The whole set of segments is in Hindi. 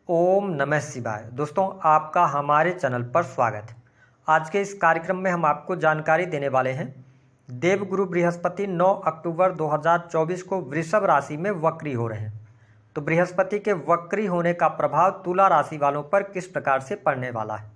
ओम नमः शिवाय। दोस्तों, आपका हमारे चैनल पर स्वागत है। आज के इस कार्यक्रम में हम आपको जानकारी देने वाले हैं। देवगुरु बृहस्पति 9 अक्टूबर 2024 को वृषभ राशि में वक्री हो रहे हैं। तो बृहस्पति के वक्री होने का प्रभाव तुला राशि वालों पर किस प्रकार से पड़ने वाला है।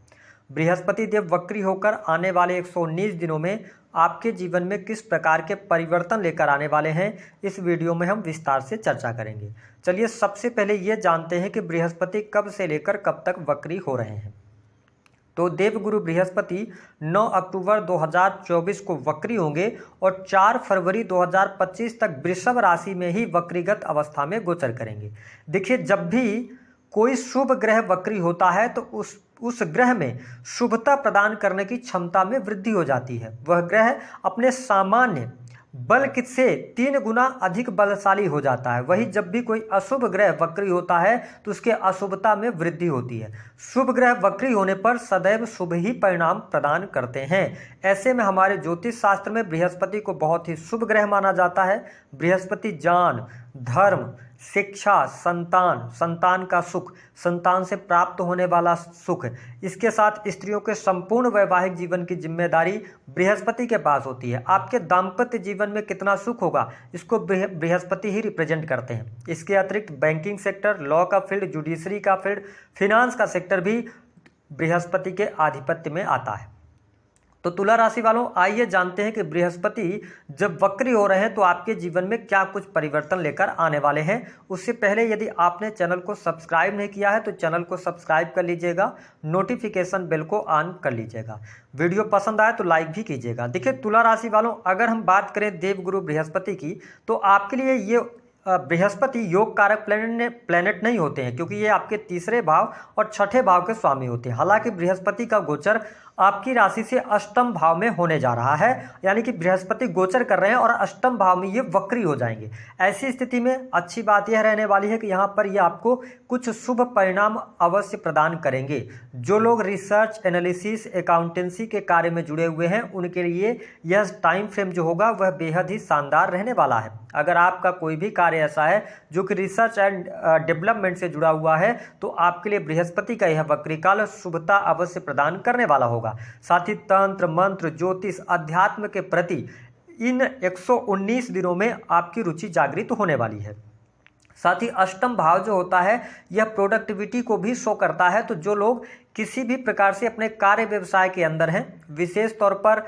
बृहस्पति देव वक्री होकर आने वाले 119 दिनों में आपके जीवन में किस प्रकार के परिवर्तन लेकर आने वाले हैं, इस वीडियो में हम विस्तार से चर्चा करेंगे। चलिए सबसे पहले ये जानते हैं कि बृहस्पति कब से लेकर कब तक वक्री हो रहे हैं। तो देवगुरु बृहस्पति 9 अक्टूबर 2024 को वक्री होंगे और 4 फरवरी 2025 तक वृषभ राशि में ही वक्रीगत अवस्था में गोचर करेंगे। देखिए, जब भी कोई शुभ ग्रह वक्री होता है तो उस ग्रह में शुभता प्रदान करने की क्षमता में वृद्धि हो जाती है। वह ग्रह अपने सामान्य बल से 3 गुना अधिक बलशाली हो जाता है। वही जब भी कोई अशुभ ग्रह वक्री होता है तो उसके अशुभता में वृद्धि होती है। शुभ ग्रह वक्री होने पर सदैव शुभ ही परिणाम प्रदान करते हैं। ऐसे में हमारे ज्योतिष शास्त्र में बृहस्पति को बहुत ही शुभ ग्रह माना जाता है। बृहस्पति ज्ञान, धर्म, शिक्षा, संतान का सुख, संतान से प्राप्त होने वाला सुख, इसके साथ स्त्रियों के संपूर्ण वैवाहिक जीवन की जिम्मेदारी बृहस्पति के पास होती है। आपके दाम्पत्य जीवन में कितना सुख होगा, इसको बृहस्पति ही रिप्रेजेंट करते हैं। इसके अतिरिक्त बैंकिंग सेक्टर, लॉ का फील्ड, जुडिशरी का फील्ड, फिनांस का सेक्टर भी बृहस्पति के आधिपत्य में आता है। तो तुला राशि वालों, आइए जानते हैं कि बृहस्पति जब वक्री हो रहे हैं तो आपके जीवन में क्या कुछ परिवर्तन लेकर आने वाले हैं। उससे पहले यदि आपने चैनल को सब्सक्राइब नहीं किया है तो चैनल को सब्सक्राइब कर लीजिएगा, नोटिफिकेशन बेल को ऑन कर लीजिएगा। वीडियो पसंद आए तो लाइक भी कीजिएगा। देखिए तुला राशि वालों, अगर हम बात करें देवगुरु बृहस्पति की तो आपके लिए ये बृहस्पति योग कारक प्लेनेट नहीं होते हैं, क्योंकि ये आपके तीसरे भाव और छठे भाव के स्वामी होते हैं। हालांकि बृहस्पति का गोचर आपकी राशि से अष्टम भाव में होने जा रहा है, यानी कि बृहस्पति गोचर कर रहे हैं और अष्टम भाव में ये वक्री हो जाएंगे। ऐसी स्थिति में अच्छी बात यह रहने वाली है कि यहाँ पर ये आपको कुछ शुभ परिणाम अवश्य प्रदान करेंगे। जो लोग रिसर्च, एनालिसिस, अकाउंटेंसी के कार्य में जुड़े हुए हैं उनके लिए यह टाइम फ्रेम जो होगा वह बेहद ही शानदार रहने वाला है। अगर आपका कोई भी कार्य ऐसा है जो कि रिसर्च एंड डेवलपमेंट से जुड़ा हुआ है तो आपके लिए बृहस्पति का यह वक्री काल शुभता अवश्य प्रदान करने वाला होगा। साथ ही तंत्र, मंत्र, ज्योतिष, अध्यात्म के प्रति इन 119 दिनों में आपकी रुचि जागृत होने वाली है। साथ ही अष्टम भाव जो होता है यह प्रोडक्टिविटी को भी शो करता है। तो जो लोग किसी भी प्रकार से अपने कार्य व्यवसाय के अंदर हैं, विशेष तौर पर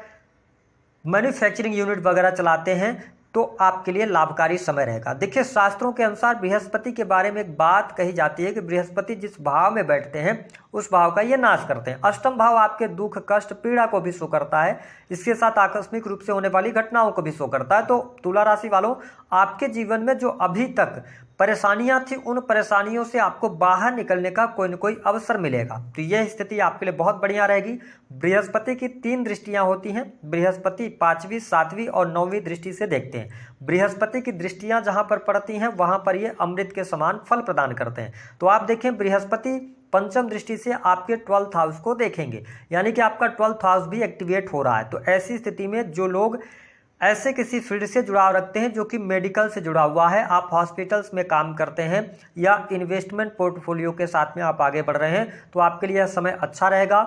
मैन्युफैक्चरिंग यूनिट वगैरह चलाते हैं, तो आपके लिए लाभकारी समय रहेगा। देखिए, शास्त्रों के अनुसार बृहस्पति के बारे में एक बात कही जाती है कि बृहस्पति जिस भाव में बैठते हैं उस भाव का ये नाश करते हैं। अष्टम भाव आपके दुख, कष्ट, पीड़ा को भी शो करता है। इसके साथ आकस्मिक रूप से होने वाली घटनाओं को भी शो करता है। तो तुला राशि वालों, आपके जीवन में जो अभी तक परेशानियां थी उन परेशानियों से आपको बाहर निकलने का कोई न कोई अवसर मिलेगा। तो यह स्थिति आपके लिए बहुत बढ़िया रहेगी। बृहस्पति की 3 दृष्टियां होती हैं। बृहस्पति 5वीं, 7वीं और 9वीं दृष्टि से देखते हैं। बृहस्पति की दृष्टियां जहां पर पड़ती हैं वहां पर ये अमृत के समान फल प्रदान करते हैं। तो आप देखें, बृहस्पति पंचम दृष्टि से आपके 12th हाउस को देखेंगे, यानी कि आपका 12th हाउस भी एक्टिवेट हो रहा है। तो ऐसी स्थिति में जो लोग ऐसे किसी फील्ड से जुड़ाव रखते हैं जो कि मेडिकल से जुड़ा हुआ है, आप हॉस्पिटल्स में काम करते हैं या इन्वेस्टमेंट पोर्टफोलियो के साथ में आप आगे बढ़ रहे हैं, तो आपके लिए यह समय अच्छा रहेगा।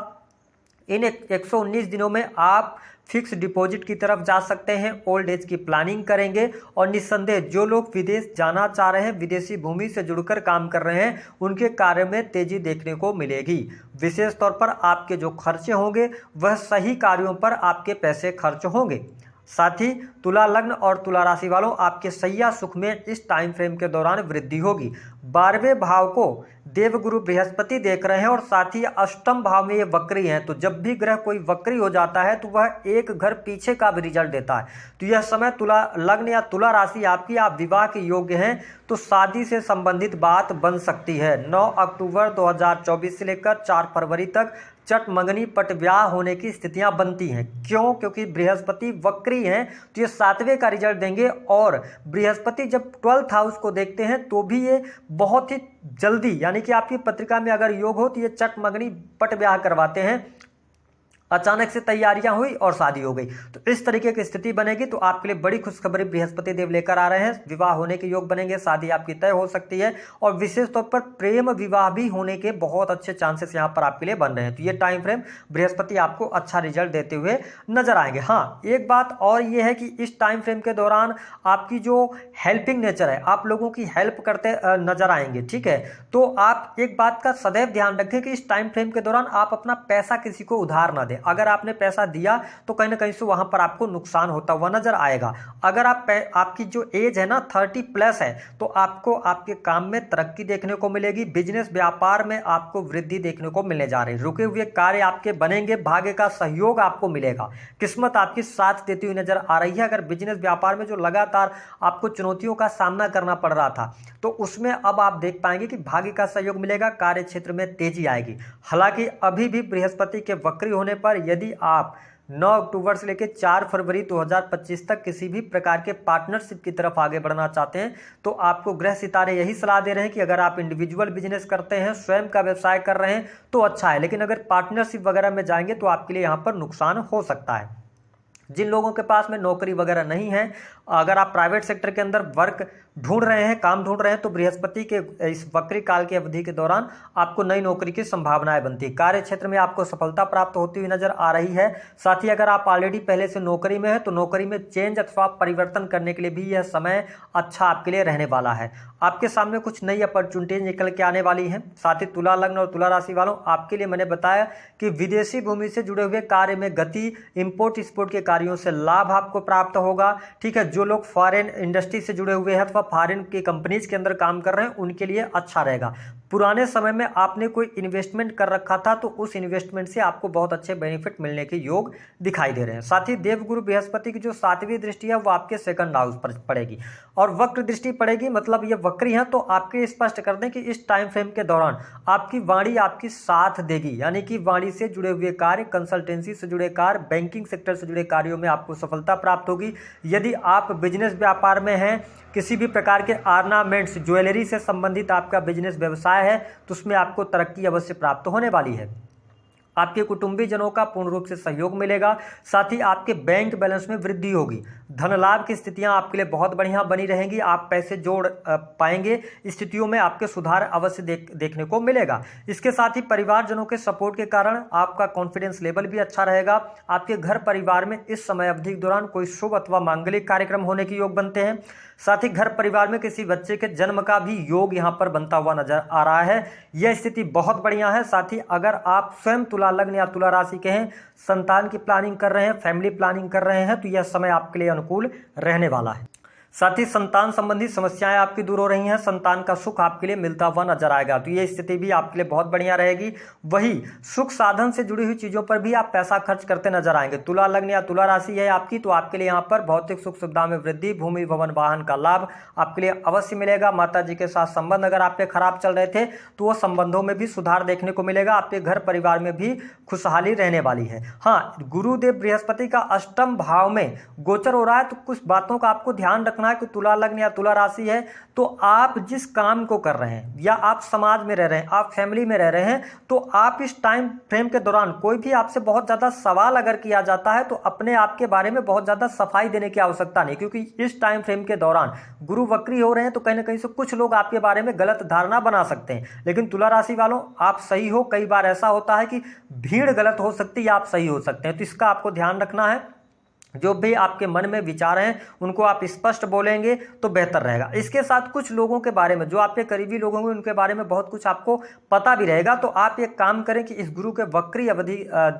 इन 119 दिनों में आप फिक्स डिपॉजिट की तरफ जा सकते हैं, ओल्ड एज की प्लानिंग करेंगे और निस्संदेह जो लोग विदेश जाना चाह रहे हैं, विदेशी भूमि से जुड़कर काम कर रहे हैं, उनके कार्य में तेजी देखने को मिलेगी। विशेष तौर पर आपके जो खर्चे होंगे वह सही कार्यों पर आपके पैसे खर्च होंगे। साथ ही तुला लग्न और तुला राशि वालों, आपके सैया सुख में इस टाइम फ्रेम के दौरान वृद्धि होगी। 12वें भाव को देवगुरु बृहस्पति देख रहे हैं और साथ ही अष्टम भाव में ये वक्री हैं। तो जब भी ग्रह कोई वक्री हो जाता है तो वह एक घर पीछे का भी रिजल्ट देता है। तो यह समय तुला लग्न या तुला राशि आपकी, आप विवाह के योग्य हैं तो शादी से संबंधित बात बन सकती है। 9 अक्टूबर 2024 से लेकर 4 फरवरी तक चट मंगनी पट ब्याह होने की स्थितियां बनती हैं। क्यों? क्योंकि बृहस्पति वक्री हैं तो ये 7वें का रिजल्ट देंगे। और बृहस्पति जब 12th हाउस को देखते हैं तो भी ये बहुत ही जल्दी, यानी कि आपकी पत्रिका में अगर योग हो तो ये चट मंगनी पट ब्याह करवाते हैं। अचानक से तैयारियां हुई और शादी हो गई। तो इस तरीके की स्थिति बनेगी। तो आपके लिए बड़ी खुशखबरी बृहस्पति देव लेकर आ रहे हैं। विवाह होने के योग बनेंगे, शादी आपकी तय हो सकती है और विशेष तौर पर प्रेम विवाह भी होने के बहुत अच्छे चांसेस यहां पर आपके लिए बन रहे हैं। तो ये टाइम फ्रेम बृहस्पति आपको अच्छा रिजल्ट देते हुए नजर आएंगे। हाँ, एक बात और ये है कि इस टाइम फ्रेम के दौरान आपकी जो हेल्पिंग नेचर है, आप लोगों की हेल्प करते नजर आएंगे। ठीक है, तो आप एक बात का सदैव ध्यान रखें कि इस टाइम फ्रेम के दौरान आप अपना पैसा किसी को उधार ना दें। अगर आपने पैसा दिया तो कहीं ना कहीं से वहां पर आपको नुकसान होता हुआ नजर आएगा। अगर आपकी जो एज है ना 30+ है, तो आपको आपके काम में तरक्की देखने को मिलेगी। बिजनेस व्यापार में आपको वृद्धि देखने को मिलने जा रही है। रुके हुए कार्य आपके बनेंगे, भाग्य का सहयोग आपको मिलेगा, किस्मत आपकी साथ देती हुई नजर आ रही है। अगर बिजनेस व्यापार में जो लगातार आपको चुनौतियों का सामना करना पड़ रहा था, तो उसमें अब आप देख पाएंगे कि भाग्य का सहयोग मिलेगा, कार्य क्षेत्र में तेजी आएगी। हालांकि अभी भी बृहस्पति के वक्री होने पर यदि आप 9 अक्टूबर से लेकर 4 फरवरी 2025 तक किसी भी प्रकार के पार्टनरशिप की तरफ आगे बढ़ना चाहते हैं, तो आपको ग्रह सितारे यही सलाह दे रहे हैं कि अगर आप इंडिविजुअल बिजनेस करते हैं, स्वयं का व्यवसाय कर रहे हैं, तो अच्छा है। लेकिन अगर पार्टनरशिप वगैरह में जाएंगे तो आपके लिए यहां पर नुकसान हो सकता है। जिन लोगों के पास में नौकरी वगैरह नहीं है, अगर आप प्राइवेट सेक्टर के अंदर वर्क ढूंढ रहे हैं, काम ढूंढ रहे हैं, तो बृहस्पति के इस वक्री काल की अवधि के दौरान आपको नई नौकरी की संभावनाएं बनती है। कार्य क्षेत्र में आपको सफलता प्राप्त होती हुई नजर आ रही है। साथ ही अगर आप ऑलरेडी पहले से नौकरी में है, तो नौकरी में चेंज अथवा परिवर्तन करने के लिए भी यह समय अच्छा आपके लिए रहने वाला है। आपके सामने कुछ नई अपॉर्चुनिटीज निकल के आने वाली हैं। साथ ही तुला लग्न और तुला राशि वालों, आपके लिए मैंने बताया कि विदेशी भूमि से जुड़े हुए कार्य में गति, इंपोर्ट एक्सपोर्ट के कार्यों से लाभ आपको प्राप्त होगा। ठीक है, जो लोग फॉरेन इंडस्ट्री से जुड़े हुए हैं अथवा फॉरेन की कंपनीज के अंदर काम कर रहे हैं, उनके लिए अच्छा रहेगा। पुराने समय में आपने कोई इन्वेस्टमेंट कर रखा था, तो उस इन्वेस्टमेंट से आपको बहुत अच्छे बेनिफिट मिलने के योग दिखाई दे रहे हैं। साथ ही देवगुरु बृहस्पति की जो 7वीं दृष्टि है वो आपके सेकंड हाउस पर पड़ेगी और वक्र दृष्टि पड़ेगी, मतलब ये वक्री है। तो आपके स्पष्ट कर दें कि इस टाइम फ्रेम के दौरान आपकी वाणी आपकी साथ देगी, यानी कि वाणी से जुड़े हुए कार्य, कंसल्टेंसी से जुड़े कार्य, बैंकिंग सेक्टर से जुड़े कार्यों में आपको सफलता प्राप्त होगी। यदि आप बिजनेस व्यापार में हैं, किसी भी प्रकार के ऑर्नामेंट्स, ज्वेलरी से संबंधित आपका बिजनेस व्यवसाय है, तो उसमें आपको तरक्की अवश्य प्राप्त होने वाली है। आपके कुटुंबीजनों का पूर्ण रूप से सहयोग मिलेगा। साथ ही आपके बैंक बैलेंस में वृद्धि होगी। धन लाभ की स्थितियां आपके लिए बहुत बढ़िया बनी रहेंगी। आप पैसे जोड़ पाएंगे। स्थितियों में आपके सुधार अवश्य देखने को मिलेगा। इसके साथ ही परिवारजनों के सपोर्ट के कारण आपका कॉन्फिडेंस लेवल भी अच्छा रहेगा। आपके घर परिवार में इस समय अवधि के दौरान कोई शुभ अथवा मांगलिक कार्यक्रम होने के योग बनते हैं। साथ ही घर परिवार में किसी बच्चे के जन्म का भी योग यहां पर बनता हुआ नजर आ रहा है। यह स्थिति बहुत बढ़िया है। साथ ही अगर आप स्वयं तुला लग्न या तुला राशि के हैं, संतान की प्लानिंग कर रहे हैं, फैमिली प्लानिंग कर रहे हैं, तो यह समय आपके लिए अनुकूल रहने वाला है। साथ ही संतान संबंधी समस्याएं आपकी दूर हो रही हैं। संतान का सुख आपके लिए मिलता हुआ नजर आएगा, तो ये स्थिति भी आपके लिए बहुत बढ़िया रहेगी। वही सुख साधन से जुड़ी हुई चीजों पर भी आप पैसा खर्च करते नजर आएंगे। तुला लग्न या तुला राशि है आपकी, तो आपके लिए यहाँ पर भौतिक सुख सुविधा में वृद्धि, भूमि भवन वाहन का लाभ आपके लिए अवश्य मिलेगा। माता जी के साथ संबंध अगर आपके खराब चल रहे थे, तो वो संबंधों में भी सुधार देखने को मिलेगा। आपके घर परिवार में भी खुशहाली रहने वाली है। हाँ, गुरुदेव बृहस्पति का अष्टम भाव में गोचर हो रहा है, तो कुछ बातों का आपको ध्यान रखना है कि तुला लग्न या तुला राशि है, तो आप जिस काम को कर रहे हैं या आप समाज में रह रहे हैं, आप फैमिली में रह रहे हैं, तो आप इस टाइम फ्रेम के दौरान कोई भी आपसे बहुत ज्यादा सवाल अगर किया जाता है, तो अपने आप के बारे में बहुत ज्यादा सफाई देने की आवश्यकता नहीं, क्योंकि इस टाइम फ्रेम के दौरान गुरु वक्री हो रहे हैं, तो कहीं ना कहीं से कुछ लोग आपके बारे में गलत धारणा बना सकते हैं। लेकिन तुला राशि वालों, आप सही हो। कई बार ऐसा होता है कि भीड़ गलत हो सकती है, आप सही हो सकते हैं, तो इसका आपको ध्यान रखना है। जो भी आपके मन में विचार हैं उनको आप स्पष्ट बोलेंगे तो बेहतर रहेगा। इसके साथ कुछ लोगों के बारे में, जो आपके करीबी लोग होंगे, उनके बारे में बहुत कुछ आपको पता भी रहेगा। तो आप एक काम करें कि इस गुरु के वक्री अवधि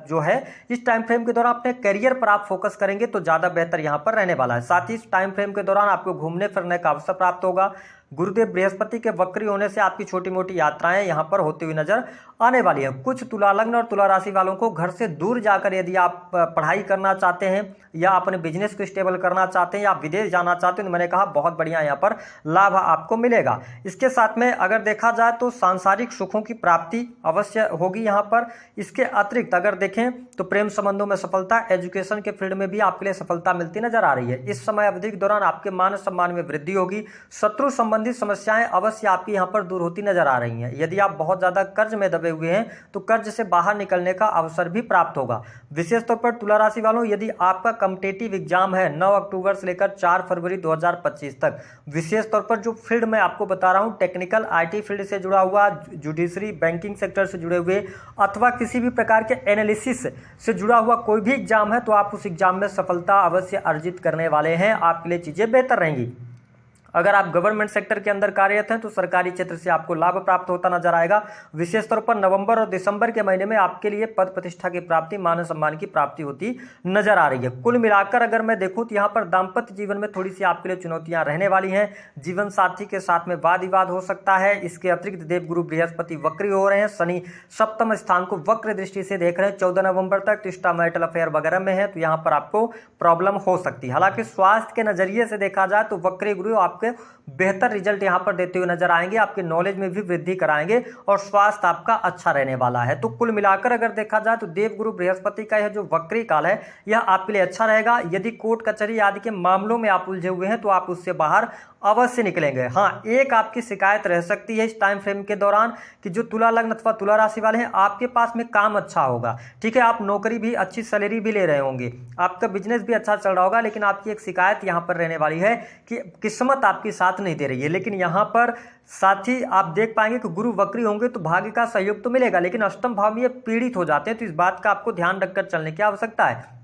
जो है, इस टाइम फ्रेम के दौरान अपने करियर पर आप फोकस करेंगे तो ज्यादा बेहतर यहां पर रहने वाला है। साथ ही इस टाइम फ्रेम के दौरान आपको घूमने फिरने का अवसर प्राप्त होगा। गुरुदेव बृहस्पति के वक्री होने से आपकी छोटी मोटी यात्राएं यहां पर होती हुई नजर आने वाली है। कुछ तुला लग्न और तुला राशि वालों को घर से दूर जाकर यदि आप पढ़ाई करना चाहते हैं या अपने बिजनेस को स्टेबल करना चाहते हैं या विदेश जाना चाहते हैं, तो मैंने कहा बहुत बढ़िया यहाँ पर लाभ आपको मिलेगा। इसके साथ में अगर देखा जाए तो सांसारिक सुखों की प्राप्ति अवश्य होगी यहाँ पर। इसके अतिरिक्त अगर देखें तो प्रेम संबंधों में सफलता, एजुकेशन के फील्ड में भी आपके लिए सफलता मिलती नजर आ रही है। इस समय अवधि के दौरान आपके मान सम्मान में वृद्धि होगी। शत्रु संबंधित समस्याएं अवश्य आपकी यहाँ पर दूर होती नजर आ रही हैं। यदि आप बहुत ज़्यादा कर्ज में दबे हुए हैं तो कर्ज से बाहर निकलने का अवसर भी प्राप्त होगा। विशेष तौर पर तुला राशि वालों, यदि आपका कॉम्पिटिटिव एग्जाम है 9 अक्टूबर से लेकर 4 फरवरी 2025 तक, विशेष तौर पर जो फील्ड मैं आपको बता रहा हूँ, टेक्निकल IT फील्ड से जुड़ा हुआ, जुडिशरी बैंकिंग सेक्टर से जुड़े हुए अथवा किसी भी प्रकार के एनालिसिस से जुड़ा हुआ कोई भी एग्जाम है, तो आप उस एग्जाम में सफलता अवश्य अर्जित करने वाले हैं। आपके लिए चीज़ें बेहतर रहेंगी। अगर आप गवर्नमेंट सेक्टर के अंदर कार्यरत हैं तो सरकारी क्षेत्र से आपको लाभ प्राप्त होता नजर आएगा। विशेष तौर पर नवंबर और दिसंबर के महीने में आपके लिए पद प्रतिष्ठा की प्राप्ति, मान सम्मान की प्राप्ति होती नजर आ रही है। कुल मिलाकर अगर मैं देखूं तो यहाँ पर दाम्पत्य जीवन में थोड़ी सी आपके लिए चुनौतियां रहने वाली हैं। जीवन साथी के साथ में वाद विवाद हो सकता है। इसके अतिरिक्त देवगुरु बृहस्पति वक्री हो रहे हैं, शनि सप्तम स्थान को वक्र दृष्टि से देख रहे हैं 14 नवंबर तक, तो एक्स्ट्रामैरिटल अफेयर वगैरह में है तो यहाँ पर आपको प्रॉब्लम हो सकती है। हालांकि स्वास्थ्य के नजरिए से देखा जाए तो वक्री गुरु आपके बेहतर रिजल्ट यहां पर देते हुए नजर आएंगे, आपके नॉलेज में भी वृद्धि कराएंगे और स्वास्थ्य आपका अच्छा रहने वाला है। तो कुल मिलाकर अगर देखा जाए तो देवगुरु बृहस्पति का यह जो वक्री काल है यह आपके लिए अच्छा रहेगा। यदि कोर्ट कचहरी आदि के मामलों में आप उलझे हुए हैं तो आप उससे बाहर अवश्य निकलेंगे। हाँ, एक आपकी शिकायत रह सकती है इस टाइम फ्रेम के दौरान कि जो तुला लग्न अथवा तुला राशि वाले हैं, आपके पास में काम अच्छा होगा, ठीक है, आप नौकरी भी, अच्छी सैलरी भी ले रहे होंगे, आपका बिजनेस भी अच्छा चल रहा होगा, लेकिन आपकी एक शिकायत यहाँ पर रहने वाली है कि किस्मत आपकी साथ नहीं दे रही है। लेकिन यहाँ पर साथ ही आप देख पाएंगे कि गुरु वक्री होंगे तो भाग्य का सहयोग तो मिलेगा, लेकिन अष्टम भाव में ये पीड़ित हो जाते हैं, तो इस बात का आपको ध्यान रखकर चलने की आवश्यकता है।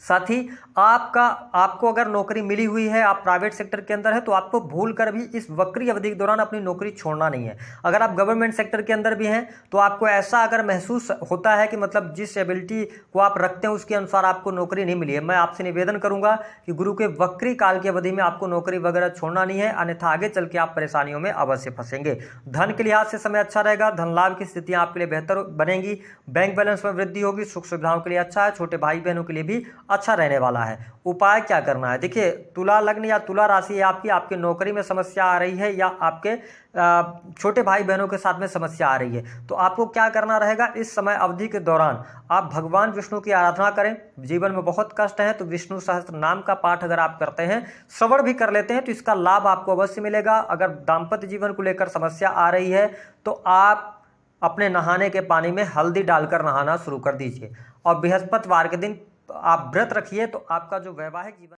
साथ ही आपको अगर नौकरी मिली हुई है, आप प्राइवेट सेक्टर के अंदर है, तो आपको भूल कर भी इस वक्री अवधि के दौरान अपनी नौकरी छोड़ना नहीं है। अगर आप गवर्नमेंट सेक्टर के अंदर भी हैं तो आपको ऐसा अगर महसूस होता है कि मतलब जिस एबिलिटी को आप रखते हैं उसके अनुसार आपको नौकरी नहीं मिली है, मैं आपसे निवेदन करूंगा कि गुरु के वक्री काल की अवधि में आपको नौकरी वगैरह छोड़ना नहीं है, अन्यथा आगे चल के आप परेशानियों में अवश्य फंसेंगे। धन के लिहाज से समय अच्छा रहेगा, धन लाभ की स्थितियां आपके लिए बेहतर बनेंगी, बैंक बैलेंस में वृद्धि होगी, सुख सुविधाओं के लिए अच्छा है, छोटे भाई बहनों के लिए भी अच्छा रहने वाला है। उपाय क्या करना है? देखिए, तुला लग्न या तुला राशि है आपकी नौकरी में समस्या आ रही है या आपके छोटे भाई बहनों के साथ में समस्या आ रही है, तो आपको क्या करना रहेगा? इस समय अवधि के दौरान आप भगवान विष्णु की आराधना करें। जीवन में बहुत कष्ट है तो विष्णु सहस्त्र नाम का पाठ अगर आप करते हैं, श्रवण भी कर लेते हैं, तो इसका लाभ आपको अवश्य मिलेगा। अगर दाम्पत्य जीवन को लेकर समस्या आ रही है तो आप अपने नहाने के पानी में हल्दी डालकर नहाना शुरू कर दीजिए और बृहस्पतिवार के दिन आप व्रत रखिए, तो आपका जो वैवाहिक जीवन